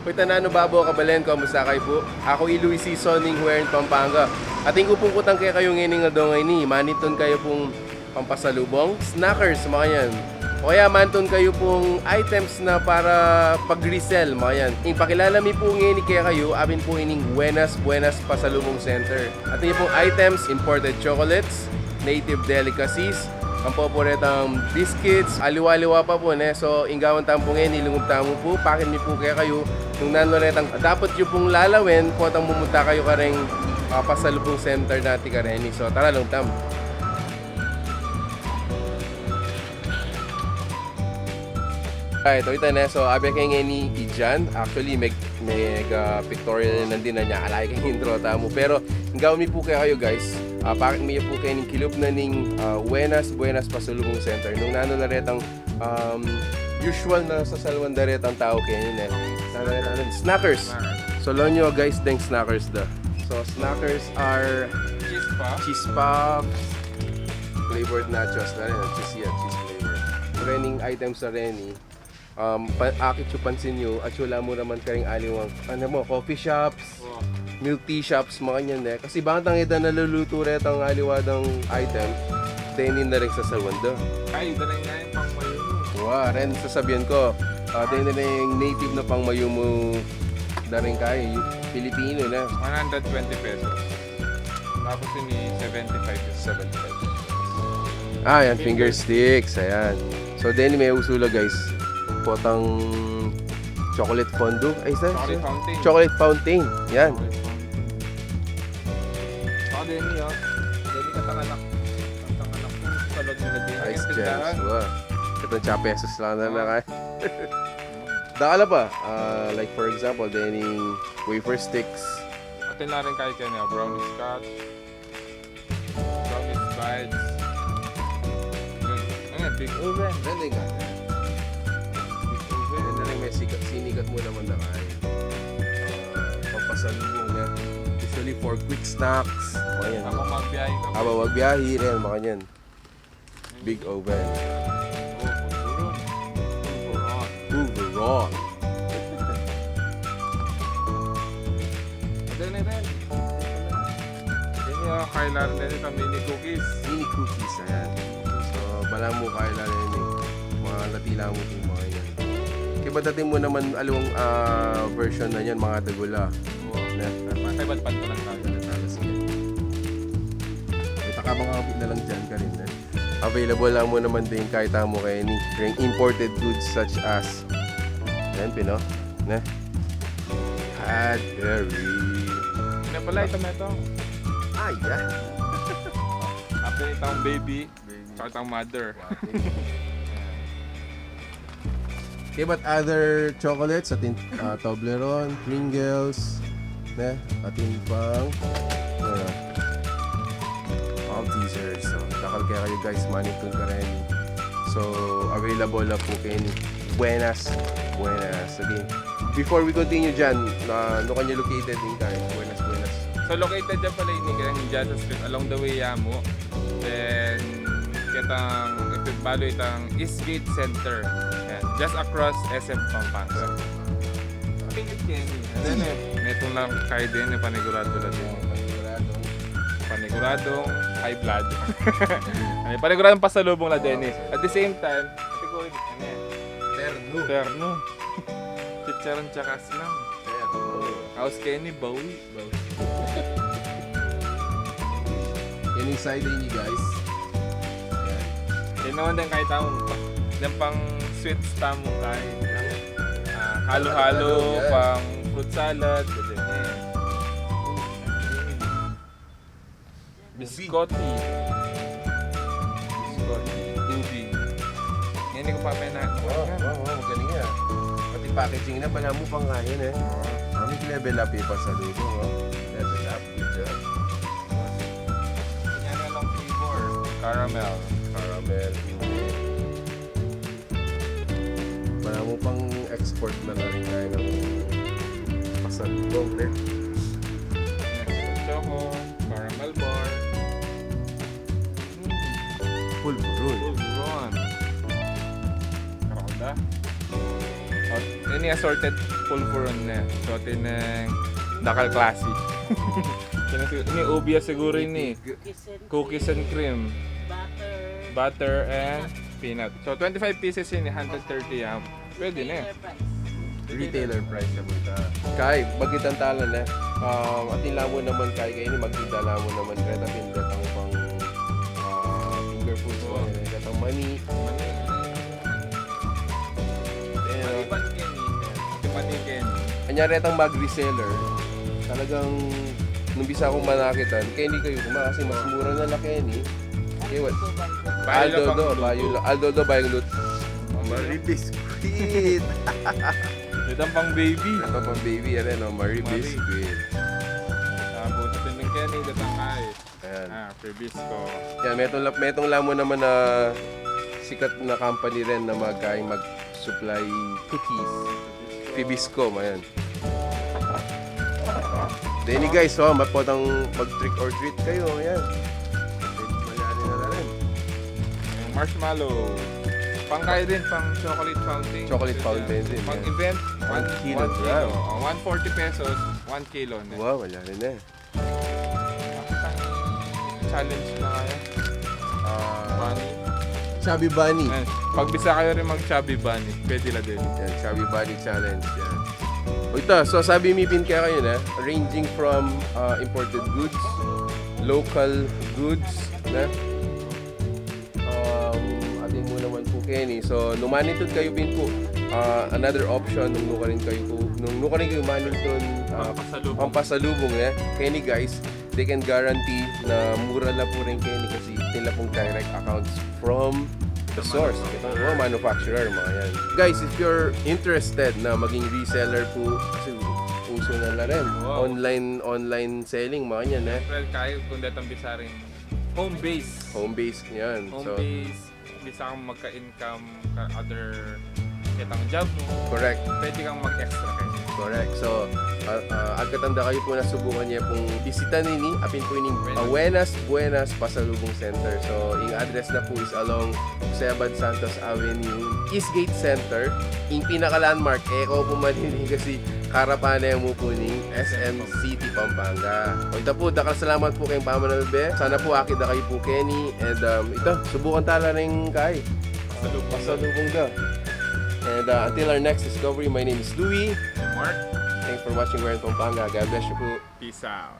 Fernando babo kabalen, kamusta kayo po? Ako Luis Seasoning here in Pampanga. Ating kupungkutan kayo ngayon nga dongay ni. Maniton kayo pong pampasalubong, snackers, mga yan. O kaya manton kayo pong items na para pag-resell, mga yan. Ipakilala mi po ngayon kaya kayo, abin po ining Bwenas Pasalubong Center. At yung pong items, imported chocolates, native delicacies, ang paboritang biscuits, aliwa-liwa pa po, ne? So, inggawan tampong ngayon, nilungog tamo po, pakin mi po kaya kayo, nung nanoretang, dapat yung pong lalawin, po atang pumunta kayo ka rin pasalubong center natin ka rin. So, tara lang tam. Right, ito na. So, abi kayo ngayon ni Ijan. Actually, may pictorial nandun na niya. Alay kayong intro tamo. Pero, inggawan mi po kayo guys. Bakit may po kayo ng kilop na ning Bwenas Pasalubong Center. Nung nanoretang usual na sa salwan daretang tao kayo yun snackers. So lo nyo guys deng snackers da. So snackers are cheese puffs, flavored nachos na rin. Cheese flavor. Training items na rin akit yung pansin nyo at wala mo naman karing aliwang coffee shops, milk tea shops, mga ganyan eh. Kasi bangtang ito naluluto rin ang aliwadang item, tenin na rin sa salwanda. Ay, ito na yung pang mayumo. Wow, rin sasabihan ko, tenin na yung native na pang mayumo na rin kayo, Filipino na. 120 pesos. Tapos yun 75 pesos. Yan, finger sticks, ayan. So, then may usula guys, potang chocolate fondue. Ay, Chocolate fountain. Chocolate fountain, yan. Saka din niya. Dili ka tanganak. Ang tanganak ko. Salod nila din. Ice gems. Wow. Ito 10 pesos lang na kaya. Dakala pa. Like for example, dining wafer sticks. Atin na rin kayo kanya. Brownie scotch. Brownie bites. Ayan, big oven. Ganda nga. Ganda rin may sinigat mo naman na kaya. Pampasalubong na. Usually for quick snacks. Ayan. Ako magbiyahe ka. Wag biyahe rin, mga yan. Big oven. Overall. Atin na rin. Yan yung kailangan din ito mini cookies. Mini cookies, ayan. So, balang mo kailangan yun eh. Mga latila mo itong mga yan. Kaya ba dating mo naman alawang version na yan, mga dagula. Matay-balpan ko lang tayo. May takabang-kapit na lang dyan ka rin. Available lang mo naman din kahit mo kayo ni imported goods such as Pino, Cadbury. Ano pala ito? Yeah. After itong baby, saka itong mother. Okay, but other chocolates, atin Toblerone, Pringles, atin pang Maltesers. So, takal kaya kayo guys, maniton ka rin. So, available na po kayo ni Bwenas. Again, before we continue dyan, no kanya located din tayo, Bwenas. So located dyan pala yung JASA Street along the way mo. Then, kitang ipipalo itang Eastgate Center. Yan, just across SM Pampanga. Pingit Kenny. Then, netong lang kayo din, panigurado lang din. Paniguradong high blood. Paniguradong pasalubong la din. At the same time, Terno. Chicharon tsaka slam. House Kenny, bawi. Yan yung side niyo guys. Yan naman din kahit taong yan pang sweets tamo kahit halo-halo, pang fruit salad, ganyan. Biscotti. Ubi. Yan hindi ko pa Wow, magaling yan. Pati packaging na, bala mo pang kain eh. Kami level up yung pasalubong. Level up, good job. Yan na lang flavor. Caramel. Bala mo pang export na rin kayo ng pasalubong. Choco, caramel bar. Full brewed. Karoda. Any assorted pulfuron na. So, tinang dakal klase. Ini ubia siguro ini. Cookies and cream. Butter and peanut. So, 25 pieces ini, 130 pwede na. Retailer price na po ita. Kay, bagitan talan na. Atila mo naman kay ini magdidala mo naman reta pindat ang pang finger foods ko. Katang money. Kanya retang mag-reseller. Talagang nung bisa akong manakitan, Kenny kayo kuma kasi mas mura na la Kenny. Okay, what? Aldo bayang loot. Marie Biscuit. Ito pang baby. Ito pang baby, yan no, Marie Biscuit. Tapos ito ng Kenny, ito ang kahit. Ayan. Prebisco. Yan, metong lamo naman na sikat na company rin na mag-supply cookies. Pibisco, ayan. Denny guys, mapotang mag-trick or treat kayo, ayan. Mayari na rin. Yung marshmallow. Pangkaya din, pang chocolate fountain. Chocolate fountain din. Pang yan. event, 1 kilo. 1 kilo. 140 pesos, 1 kilo. Wow, wala rin eh. Challenge na kaya. Bunny. Chubby Bunny. Ayan. Pag bisa kayo rin mag-chubby bunny, pwede la din. Yan, Chubby Bunny Challenge. Yan. O ito, so sabi mipin kaya kayo na, ranging from imported goods, local goods, na, atin mo naman po Kenny. So, numanitod kayo pin po, another option, nung nukarin kayo manitod, pampasalubong na, Kenny guys, they can guarantee na mura lang po rin Kenny kasi nila pong direct accounts from the source. Ito mga manufacturer, mga yan. Guys, if you're interested na maging reseller po, kasi uso na rin. Wow. Online selling, mga yan eh. Well, kaya kung datang bisa rin. Home base. Home base yan. Home base. Bisa kang magka-income other kitang job mo. Correct. Pwede kang mag-extra kayo. Correct. So, agkatanda kayo po na subukan niya pong bisita nini, apin po ining Bwenas, Pasalubong Center. So, yung address na po is along Sebad Santos Avenue, Eastgate Center. Yung pinaka-landmark, eko po manini kasi karapanan mo po ning SM City, Pampanga. O ito po, dakal salamat po kayong pamanalbe. Sana po akit na kayo po Kenny. And ito, subukan tala rin kay. Pasalubong da. And until our next discovery, my name is Louie. Mark, Thanks for watching We're in Pampanga. God bless you po. peace out.